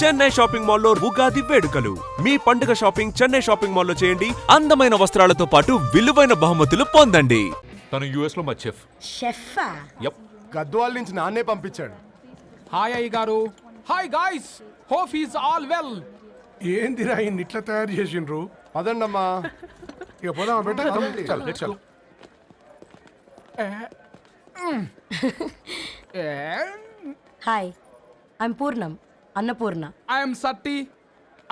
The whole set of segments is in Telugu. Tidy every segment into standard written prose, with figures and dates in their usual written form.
చెన్నై షాపింగ్ మాల్లో ఉగాది వేడుకలు. మీ పండుగ షాపింగ్ చెన్నై షాపింగ్ మాల్లో చేయండి. అందమైన వస్త్రాలతో పాటు విలువైన బహుమతులు పొందండి. తను యుఎస్ లో మా చెఫ్. షెఫా? యప్. గద్వాల నుంచి నాన్నే పంపించాడు. హాయ్ అయ్య గారు. Hi guys, hope is all well. ఏందిరా ఇన్ని ఇట్లా తయారు చేసిండ్రు? అదండమ్మా. ఇక పోదామా బెట్ట? చల్, చల్. హాయ్, ఐమ్ పూర్ణం, అన్నపూర్ణ. ఐఎమ్ సత్తి,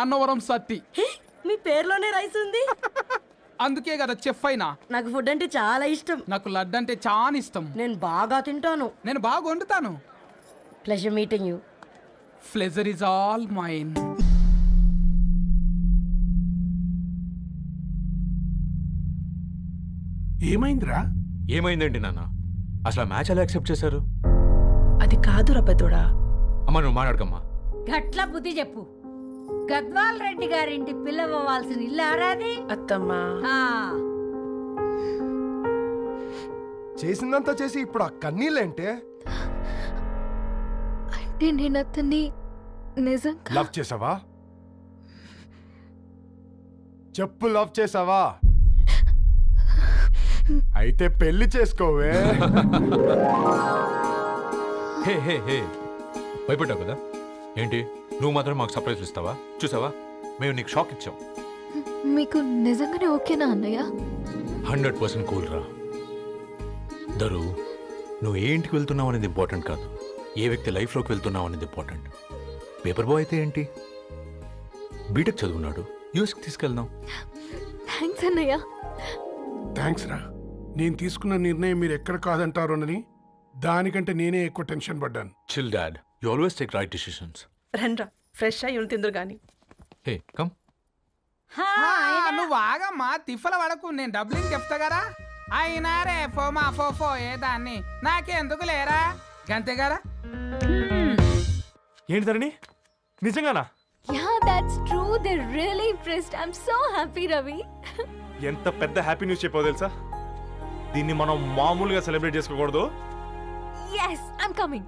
అన్నవరం సత్తి. మీ పేరులోనే రైస్ ఉంది. అందుకే కదా చెఫ్ అయినా. నాకు ఫుడ్ అంటే చాలా ఇష్టం. నాకు లడ్డు అంటే చాలా ఇష్టం. నేను బాగా తింటాను. నేను బాగా వండుతాను. Pleasure meeting you. Pleasure is all mine. ఏమైందిరా? ఏమైందండి నాన్న? అసలు మ్యాచ్ ఎలా యాక్సెప్ట్ చేశారు? అది కాదు రబ్బతోడా. అమ్మ నువ్వు మాట్లాడకమ్మా. గట్ల బుద్ధి చెప్పు. గద్వాల్ రెడ్డి గారింటి పిల్లవ్వాల్సిన ఇల్లు ఆరాది. అత్తమ్మా, చేసిందంతా చేసి ఇప్పుడు ఆ కన్నీళ్ళేంటే? అంటే నేను అతన్ని నిజంగా లవ్ చేసావా? చెప్పు, లవ్ చేసావా? అయితే పెళ్లి చేసుకోవే. హే హే హే, భయపడ్డావు కదా? ఏంటి నువ్వు మాత్రం మాకు సర్ప్రైజ్ ఇస్తావా? చూసావా, మేము నీకు షాక్ ఇచ్చాం. మీకు నిజంగానే ఓకేనా అన్నయ్య? 100% కూల్ రా. దరు, నువ్వు ఏ ఇంటికి వెళ్తున్నావు అనేది ఇంపార్టెంట్ కాదు, ఏ వ్యక్తి లైఫ్లోకి వెళ్తున్నావు అనేది ఇంపార్టెంట్. పేపర్ బాయ్ అయితే ఏంటి, బీటెక్ చదువున్నాడు, యూఎస్కి తీసుకెళ్దాం. థ్యాంక్స్ అన్నయ్య. థ్యాంక్స్ రా. నేను తీసుకున్న నిర్ణయం మీరు ఎక్కడ కాదంటారోనని దానికంటే నేనే ఎక్కువ టెన్షన్ పడ్డాను. Chill dad, you always take right decisions. రండ్రా ఫ్రెష్ అయ్యి తిందురు గాని. Hey come. నువ్వు ఆగమ్మా, తిఫల పడకు. నేను డబ్లింగ్ చెప్తా కదా. అయినా రే ఫోమా ఫోఫో ఏ దాన్ని నాకెందుకు లేరా గంతే కదా. ఏంటి ధరణి, నిజంగానా? Yeah, that's true. They're really impressed. I'm so happy, Ravi. ఎంత పెద్ద హ్యాపీ న్యూస్ చెప్పావు తెలుసా? దీన్ని మనం మామూలుగా సెలబ్రేట్ చేసుకోకూడదు. Yes, I'm coming.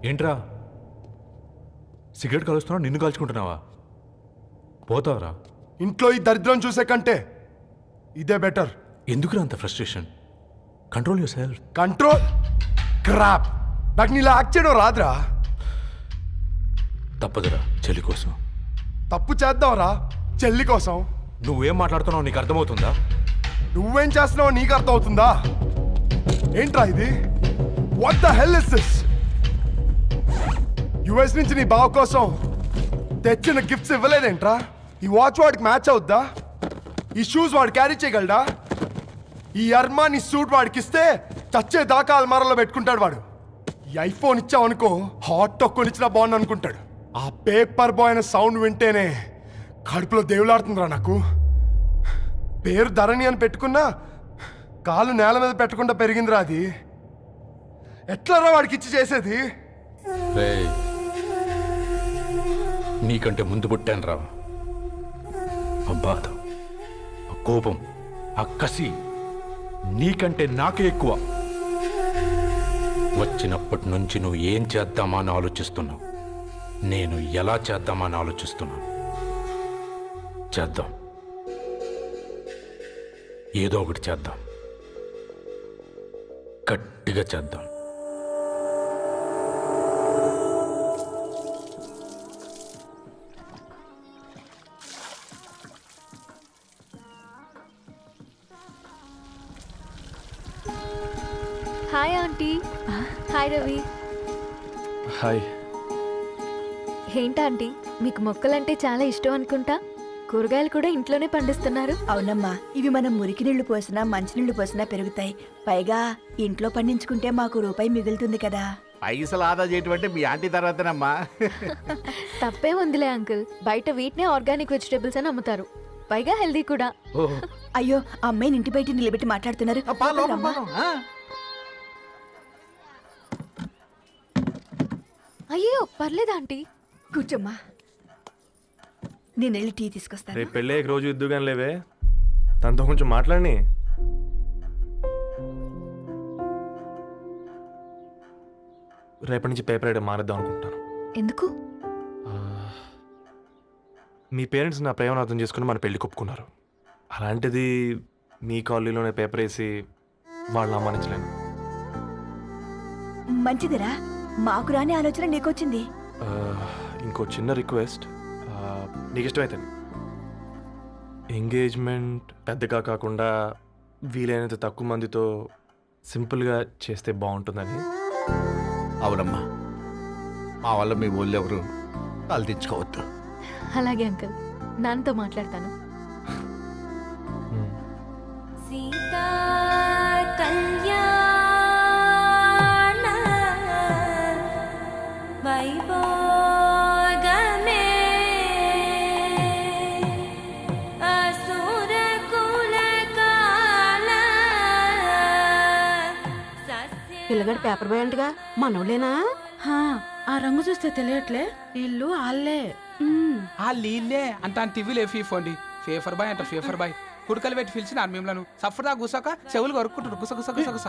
ఏంట్రా సిగరెట్ కాలుస్తున్నావు, నిన్ను కాల్చుకుంటున్నావా? పోతావరా? ఇంట్లో ఈ దరిద్రం చూసే కంటే ఇదే బెటర్. ఎందుకురా అంత frustration? Control your self. Control crap. నాకు నీలా యాక్ట్ చేయడం రాదురా. తప్పదురా, చెల్లి కోసం. తప్పు చేద్దాంరా చెల్లి కోసం. నువ్వేం మాట్లాడుతున్నావు నీకు అర్థమవుతుందా? నువ్వేం చేస్తున్నావో నీకు అర్థం అవుతుందా? ఏంట్రా ఇది? What the hell is this? US నుంచి నీ బావ కోసం తెచ్చిన గిఫ్ట్స్ ఇవ్వలేదేంట్రా? ఈ వాచ్ వాడికి మ్యాచ్ అవుద్దా? ఈ షూస్ వాడు క్యారీ చేయగలడా? ఈ అర్మానీ సూట్ వాడికి ఇస్తే చచ్చే దాకా అల్మారాలో పెట్టుకుంటాడు వాడు. ఈ ఐఫోన్ ఇచ్చావనుకో హాట్ టొక్కుని ఇచ్చినా బాగుంది అనుకుంటాడు. ఆ పేపర్ బాయ్ అనే సౌండ్ వింటేనే కడుపులో దేవులాడుతుందిరా నాకు. పేరు ధరణి అని పెట్టుకున్నా కాలు నేల మీద పెట్టకుండా పెరిగిందిరా అది. ఎట్లరా వాడికి ఇచ్చి చేసేది? రేయ్, నీకంటే ముందు పుట్టాను రా. ఆ బాధ, ఆ కోపం, ఆ కసి నీకంటే నాకే ఎక్కువ. వచ్చినప్పటి నుంచి నువ్వు ఏం చేద్దామా అని ఆలోచిస్తున్నావు, నేను ఎలా చేద్దామా అని ఆలోచిస్తున్నాను. చేద్దాం, ఏదో ఒకటి చేద్దాం, గట్టిగా చేద్దాం. Hi aunty. Hi Ravi. Hi. ఏంటా ఆంటీ, మీకు మొక్కలంటే చాలా ఇష్టం అనుకుంటా. కూరగాయలు కూడా ఇంట్లోనే పండిస్తున్నారు. అవునమ్మా, ఇవి మనం మురికి నీళ్లు పోసినా మంచినీళ్లు పోసినా పెరుగుతాయి. పైగా ఇంట్లో పండించుకుంటే మాకు రూపాయి మిగులుతుంది కదా. పైసలు ఆదా చేయటం అంటే మీ ఆంటీ తర్వాతనమ్మా. తప్పే ఉందిలే అంకుల్, బయట వీటినే ఆర్గానిక్ వెజిటేబుల్స్ అని అమ్ముతారు, పైగా హెల్దీ కూడా. అయ్యో, అమ్మాయిని ఇంటి బయట నిలబెట్టి మాట్లాడుతున్నారు. అయ్యో పర్లేదు ఆంటీ. కూర్చోమ్మా, నేను వెళ్ళి టీ తీసుకొస్తాను. రేపు పెళ్ళి రోజు ఇద్దుగాని లేవే, తనతో కొంచెం మాట్లాడి. రేపటి నుంచి పేపర్ వేయడం మానేద్దాం అనుకుంటాను. ఎందుకు? మీ పేరెంట్స్ నా ప్రేమను అర్థం చేసుకుని మన పెళ్లి ఒప్పుకున్నారు. అలాంటిది మీ కాలనీలోనే పేపర్ వేసి వాళ్ళని అమ్మానించలేను. మంచిదిరా, మాకు రాని ఆలోచన నీకొచ్చింది. ఇంకో చిన్న రిక్వెస్ట్, నీకు ఇష్టమైతే ఎంగేజ్మెంట్ పెద్దగా కాకుండా వీలైనంత తక్కువ మందితో సింపుల్గా చేస్తే బాగుంటుందని. అవునమ్మా, మా వల్ల మీ ఊళ్ళో ఎవరు తలదించుకోవద్దు. అలాగే అంకుల్, నాన్నతో మాట్లాడతాను. సీతా కళ్యాణ వైభోగమే అసుర కుల కాల పిల్లగాడు పేపర్ బాయ్ అంటగా మనోళ్ళేనా? ఆ రంగు చూస్తే తెలియట్లే, ఇల్లు ఆళ్ళే. ఆ లీల్లే అంత టీవీలో ఫీఫోండి. ఫేఫర్ బాయ్ అంట, ఫేఫర్ బాయ్. కుడుకలు పెట్టి పిలిచిన మిమ్మల్ని సఫర్దా గుసక చెవులు కొరుక్కుంటారు. గుస గుస గుస గుస.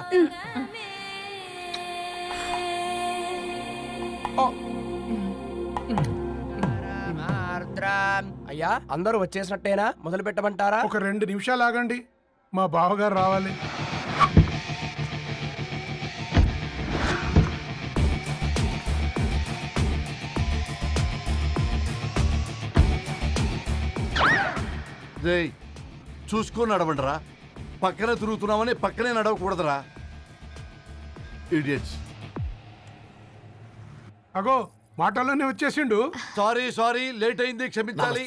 అయ్యా, అందరూ వచ్చేసినట్టేనా? మొదలు పెట్టమంటారా? ఒక 2 నిమిషాలు ఆగండి, మా బావగారు రావాలి. చూసుకొని నడవండిరా. పక్కన తిరుగుతున్నామని పక్కనే నడవకూడదురా. ఇడియట్స్. అగో మాటల్లోనే వచ్చేసిండు. సారీ లేట్ అయింది, క్షమించాలి.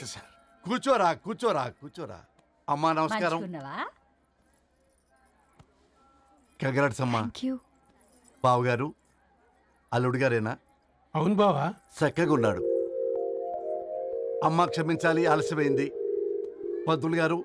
కూర్చోరా కూర్చోరా కూర్చోరా. అమ్మా నమస్కారం. కంగ్రాట్స్ అమ్మా. బావగారు అల్లుడు గారేనా? అవును బావా. చక్కగా ఉన్నాడు. అమ్మ క్షమించాలి, ఆలస్యమైంది. పంతులు గారు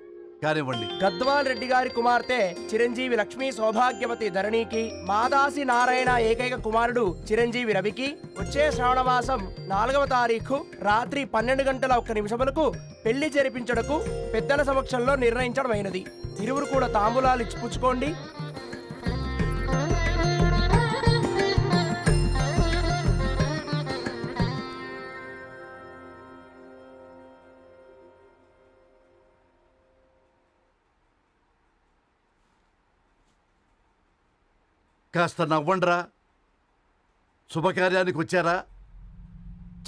కానివ్వండి. గద్వాల్ రెడ్డి గారి కుమార్తె చిరంజీవి లక్ష్మీ సౌభాగ్యవతి ధరణికి, మాదాసి నారాయణ ఏకైక కుమారుడు చిరంజీవి రవికి వచ్చే శ్రావణమాసం 4వ తారీఖు రాత్రి 12:01 పెళ్లి జరిపించడకు పెద్దల సమక్షంలో నిర్ణయించడమైనది. ఇరువురు కూడా తాంబూలాలు ఇచ్చి పుచ్చుకోండి. కాస్త నవ్వండ్రా. శుభకార్యానికి వచ్చారా,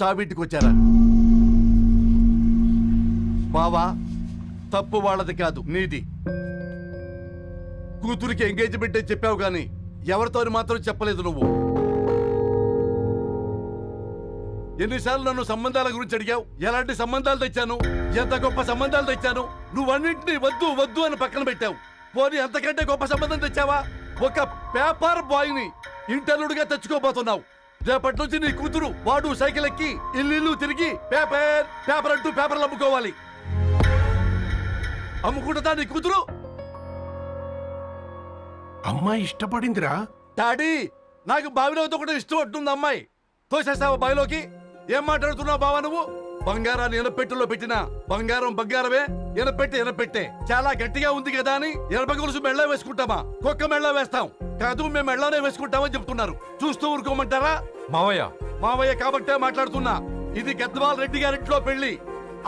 చావింటికి వచ్చారా? బావా, తప్పు వాళ్ళది కాదు, నీది. కూతురికి ఎంగేజ్మెంట్ అని చెప్పావు కానీ ఎవరితోని మాత్రం చెప్పలేదు నువ్వు. ఎన్నిసార్లు నన్ను సంబంధాల గురించి అడిగావు? ఎలాంటి సంబంధాలు తెచ్చాను, ఎంత గొప్ప సంబంధాలు తెచ్చాను. నువ్వన్నింటినీ వద్దు వద్దు అని పక్కన పెట్టావు. పోనీ అంతకంటే గొప్ప సంబంధం తెచ్చావా? ఒక పేపర్ బాయ్ ని ఇంటర్లుడిగా తెచ్చుకోబోతున్నావు. రేపటి నుంచి నీ కూతురు వాడు సైకిల్ ఎక్కి ఇల్లు తిరిగి పేపర్ పేపర్ అంటూ పేపర్లు అమ్ముకోవాలి. అమ్ముకుంటుందా నీ కూతురు? అమ్మాయి ఇష్టపడిందిరా. డాడీ, నాకు బావిలోతో కూడా ఇష్టం అంటుంది అమ్మాయి. తోసేస్తావా బావిలోకి? ఏం మాట్లాడుతున్నావు బావా నువ్వు? బంగారాన్ని ఎనపెట్టులో పెట్టినా బంగారం బంగారమే, ఎనపెట్టే చాలా గట్టిగా ఉంది కదా అని ఎనప గొలుసు మెళ్ళ వేసుకుంటామా? కుక్క మెళ్ళ వేస్తాం కాదు, మేము మెళ్ళనే వేసుకుంటామని చెప్తున్నారు. చూస్తూ ఊరుకోమంటారా? మావయ్య కాబట్టే మాట్లాడుతున్నా. ఇది గద్వాల్ రెడ్డి గారింట్లో పెళ్లి,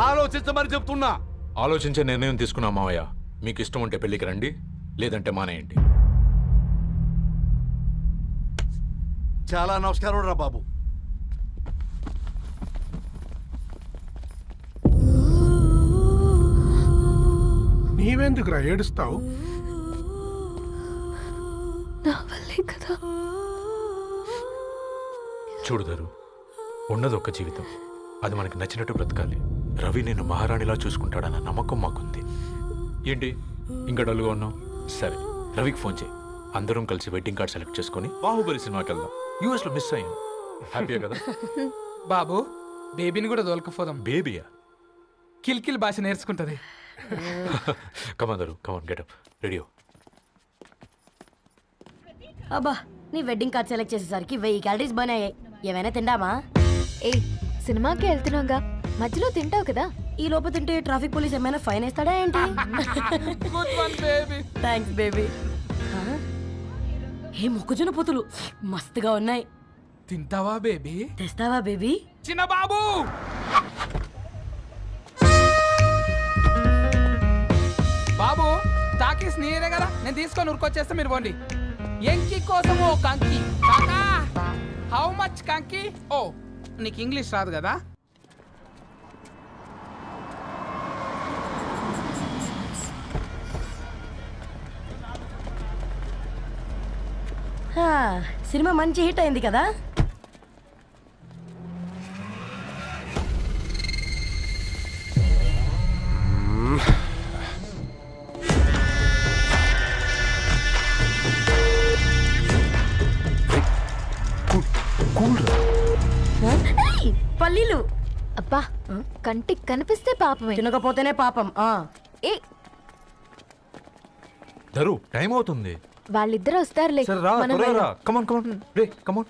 ఆలోచించమని చెప్తున్నా. ఆలోచించే నిర్ణయం తీసుకున్నా మావయ్య. మీకు ఇష్టం ఉంటే పెళ్లికి రండి, లేదంటే మానేయండి. చాలా నమస్కారం రా బాబు. నీవెందుకురా ఏడుస్తావు? నా వల్లే కదా. చూడుదారు, ఉన్నది ఒక్క జీవితం, అది మనకి నచ్చినట్టు బ్రతకాలి. రవి నేను మహారాణిలా చూసుకుంటాడన్న నమ్మకం మాకుంది. ఏంటి ఇంకా డల్గా ఉన్నావు? సరే, రవికి ఫోన్ చేయి. అందరం కలిసి వెడ్డింగ్ కార్డ్ సెలెక్ట్ చేసుకుని బాహుబలి సినిమాకి వెళ్దాం. యూఎస్ లో మిస్ అయ్యాం. హ్యాపీయా కదా? బాబు, బేబీని కూడా దోలుకుపోదాం. బేబీయా? కిల్కిల్ భాష నేర్చుకుంటది. Come on get up ready. అబ్బా, నీ వెడ్డింగ్ కార్డ్ సెలెక్ట్ చేసేసరికి 1000 క్యాలరీస్ బర్న్ అయ్యాయి. ఏమైనా తిండామా? ఏ సినిమాకి వెళ్తున్నాగా, మధ్యలో తింటావు కదా. ఈ లోపు తింటే ట్రాఫిక్ పోలీస్ ఏమైనా ఫైన్ వేస్తాడా ఏంటి? Good one baby. Thanks baby. ఏ మొక్కజొన్న పొతులు మస్తుగా ఉన్నాయి. తింటావా బేబీ? తెస్తావా బేబీ? చిన్న బాబు బాబు తాకీస్ నీరే కదా, నేను తీసుకొని ఉరికొచ్చేస్తే మీరు పోండి. ఎంకి కోసం ఓ కంకి. కాకా హౌ మచ్ కంకి? ఓ నీకు ఇంగ్లీష్ రాదు కదా. సినిమా మంచి హిట్ అయింది కదా. ఏయ్, పల్లీలు అబ్బా, కంటికి కనిపిస్తే పాపమే. తినకపోతేనే పాపం. ఏ, దరు టైం అవుతుంది. వాళ్ళిద్దరూ వస్తారులే. సరే రా, మనం త్వరగా రా. వెళ్దాం. కమాన్ కమాన్ రే, కమాన్.